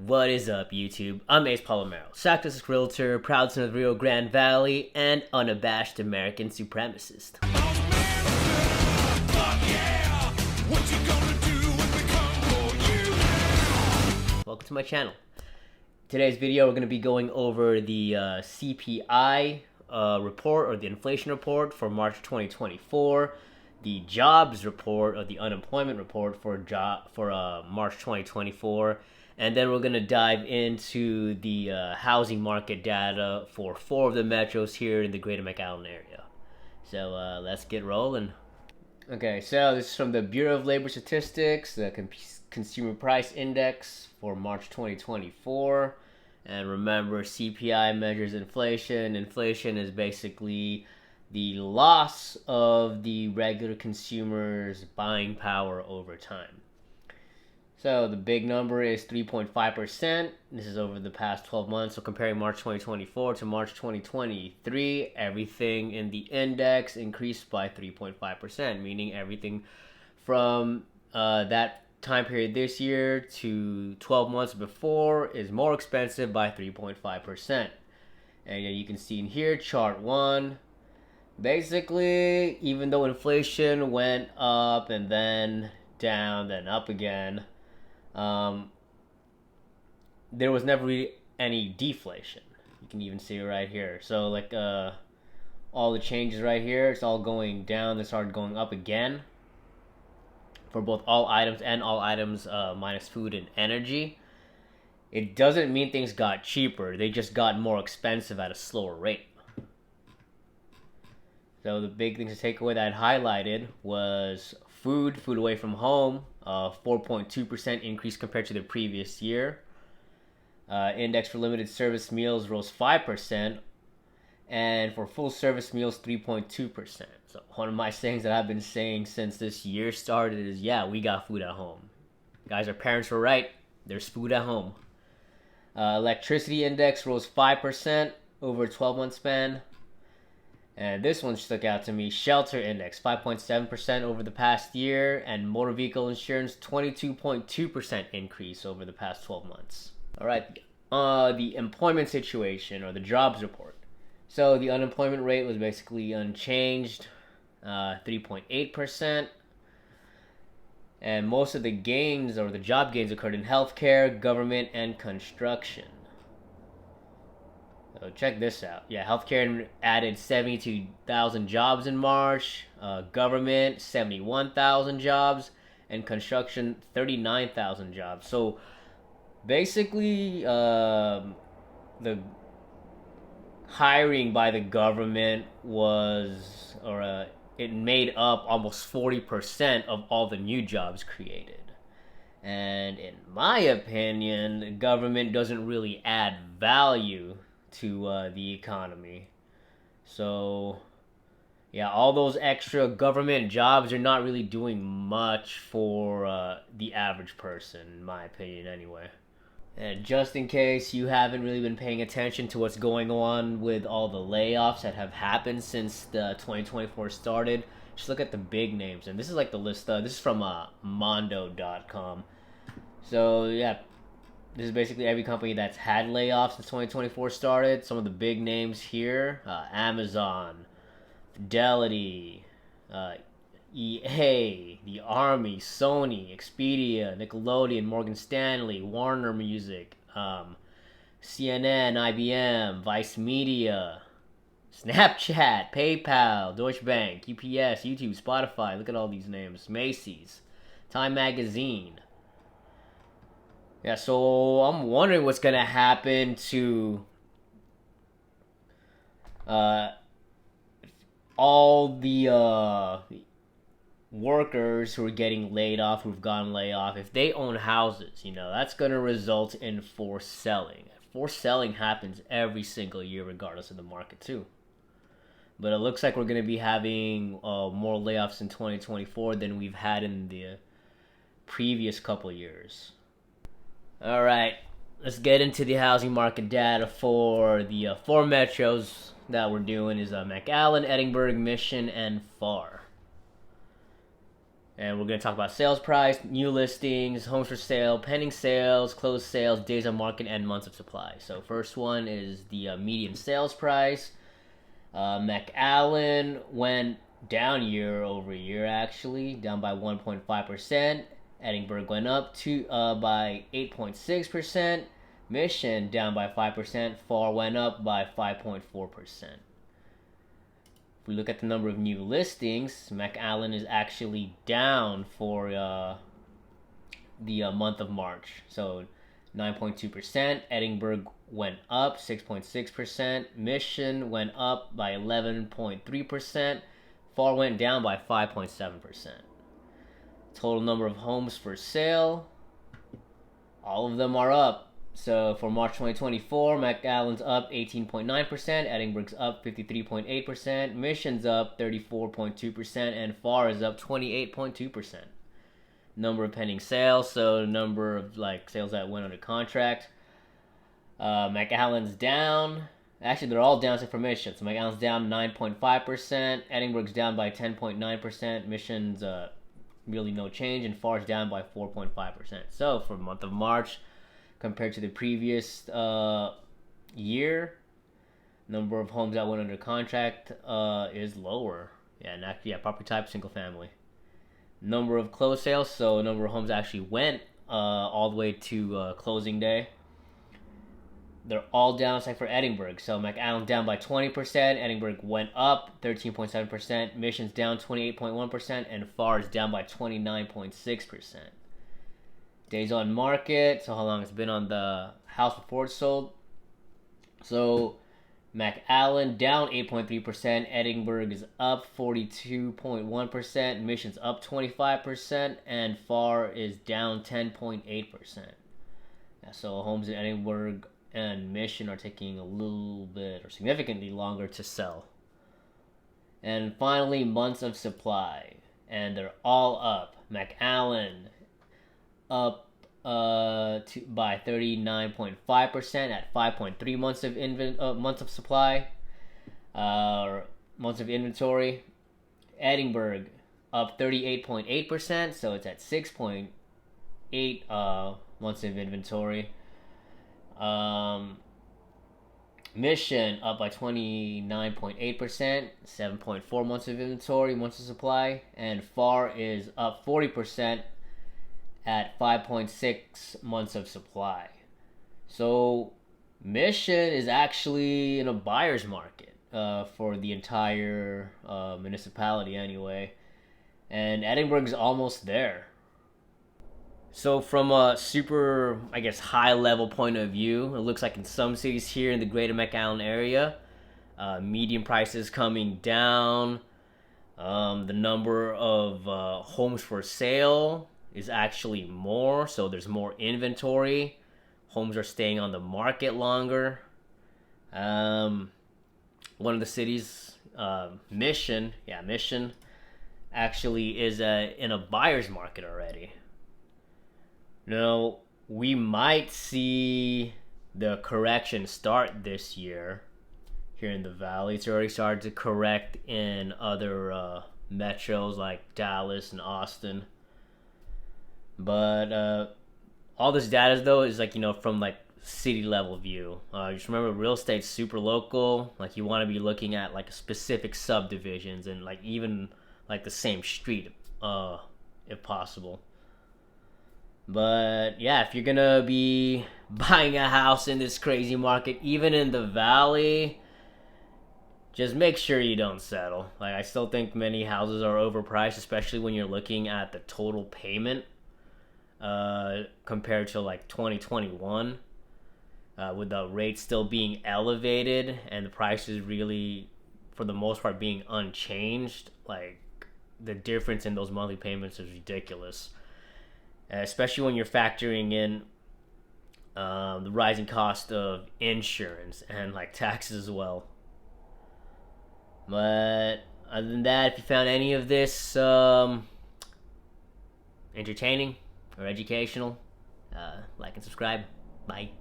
What is up, YouTube? I'm Ace Palomero, Texas Realtor, proud son of the Rio Grande Valley, and unabashed American Supremacist. Welcome to my channel. Today's video, we're going to be going over the CPI report, or the inflation report for March 2024, the jobs report, or the unemployment report for March 2024, and then we're going to dive into the housing market data for 4 of the metros here in the Greater McAllen area. So let's get rolling. Okay, so this is from the Bureau of Labor Statistics, the Consumer Price Index for March 2024. And remember, CPI measures inflation. Inflation is basically the loss of the regular consumer's buying power over time. So the big number is 3.5%. This is over the past 12 months. So comparing March 2024 to March 2023, everything in the index increased by 3.5%, meaning everything from that time period this year to 12 months before is more expensive by 3.5%. And you can see in here, chart 1, basically, even though inflation went up and then down, then up again, there was never really any deflation. You can even see it right here. So like all the changes right here, it's all going down. They started going up again for both all items and all items minus food and energy. It doesn't mean things got cheaper. They just got more expensive at a slower rate. So the big things to take away that I highlighted was food away from home, 4.2% increase compared to the previous year. Index for limited service meals rose 5%, and for full service meals 3.2%. So one of my sayings that I've been saying since this year started is, yeah, we got food at home. Guys, our parents were right. There's food at home. Electricity index rose 5% over a 12-month span. And this one stuck out to me. Shelter index, 5.7% over the past year. And motor vehicle insurance, 22.2% increase over the past 12 months. All right, the employment situation, or the jobs report. So the unemployment rate was basically unchanged, 3.8%. And most of the gains, or the job gains, occurred in healthcare, government, and construction. So check this out. Yeah, healthcare added 72,000 jobs in March, government 71,000 jobs, and construction 39,000 jobs. So basically, the hiring by the government was, it made up almost 40% of all the new jobs created. And in my opinion, the government doesn't really add value to the economy. So yeah, all those extra government jobs are not really doing much for the average person, in my opinion anyway. And just in case you haven't really been paying attention to what's going on with all the layoffs that have happened since the 2024 started, just look at the big names. And this is like the list. This is from Mondo.com. So yeah, this is basically every company that's had layoffs since 2024 started. Some of the big names here: Amazon, Fidelity, EA, the Army, Sony, Expedia, Nickelodeon, Morgan Stanley, Warner Music, CNN, IBM, Vice Media, Snapchat, PayPal, Deutsche Bank, UPS, YouTube, Spotify. Look at all these names. Macy's, Time Magazine. Yeah, so I'm wondering what's gonna happen to all the workers who are getting laid off, who've gotten laid off. If they own houses, that's gonna result in forced selling. Forced selling happens every single year, regardless of the market too. But it looks like we're gonna be having more layoffs in 2024 than we've had in the previous couple years. All right, let's get into the housing market data for the 4 metros that we're doing is McAllen, Edinburg, Mission, and Far. And we're going to talk about sales price, new listings, homes for sale, pending sales, closed sales, days on market, and months of supply. So first one is the median sales price. McAllen went down year over year, actually, down by 1.5%. Edinburg went up by 8.6%. Mission down by 5%. FAR went up by 5.4%. If we look at the number of new listings, McAllen is actually down for the month of March. So 9.2%. Edinburg went up 6.6%. Mission went up by 11.3%. FAR went down by 5.7%. Total number of homes for sale, all of them are up. So for March 2024, McAllen's up 18.9%, Edinburg's up 53.8%, Mission's up 34.2%, and FAR is up 28.2%. Number of pending sales, so number of sales that went under contract. McAllen's down. Actually, they're all down except for Mission. So McAllen's down 9.5%, Edinburg's down by 10.9%, Mission's really no change, and FAR's down by 4.5%. So for the month of March, compared to the previous year, number of homes that went under contract is lower. Property type, single family. Number of closed sales, so number of homes actually went all the way to closing day. They're all down except for Edinburg. So McAllen down by 20%, Edinburg went up 13.7%, Mission's down 28.1%, and FAR is down by 29.6%. Days on market, so how long it's been on the house before it's sold. So McAllen down 8.3%, Edinburg is up 42.1%, Mission's up 25%, and FAR is down 10.8%. So homes in Edinburg and Mission are taking a little bit or significantly longer to sell. And finally, months of supply, and they're all up. McAllen up by 39.5% at 5.3 months of supply, months of inventory. Edinburg up 38.8%, so it's at 6.8 months of inventory. Mission up by 29.8%, 7.4 months of inventory, months of supply, and FAR is up 40% at 5.6 months of supply. So Mission is actually in a buyer's market for the entire municipality anyway, and Edinburgh's almost there. So from a super, high level point of view, it looks like in some cities here in the Greater McAllen area, median prices coming down. The number of homes for sale is actually more, so there's more inventory. Homes are staying on the market longer. One of the cities, Mission actually is in a buyer's market already. Now, we might see the correction start this year here in the Valley. It's already started to correct in other metros like Dallas and Austin. But all this data, though, is from city level view. Just remember, real estate's super local. You want to be looking at specific subdivisions and even the same street, if possible. But yeah, if you're gonna be buying a house in this crazy market, even in the Valley, just make sure you don't settle. I still think many houses are overpriced, especially when you're looking at the total payment compared to 2021, with the rates still being elevated and the prices really, for the most part, being unchanged. The difference in those monthly payments is ridiculous. Especially when you're factoring in the rising cost of insurance and taxes as well. But other than that, if you found any of this entertaining or educational, like and subscribe. Bye.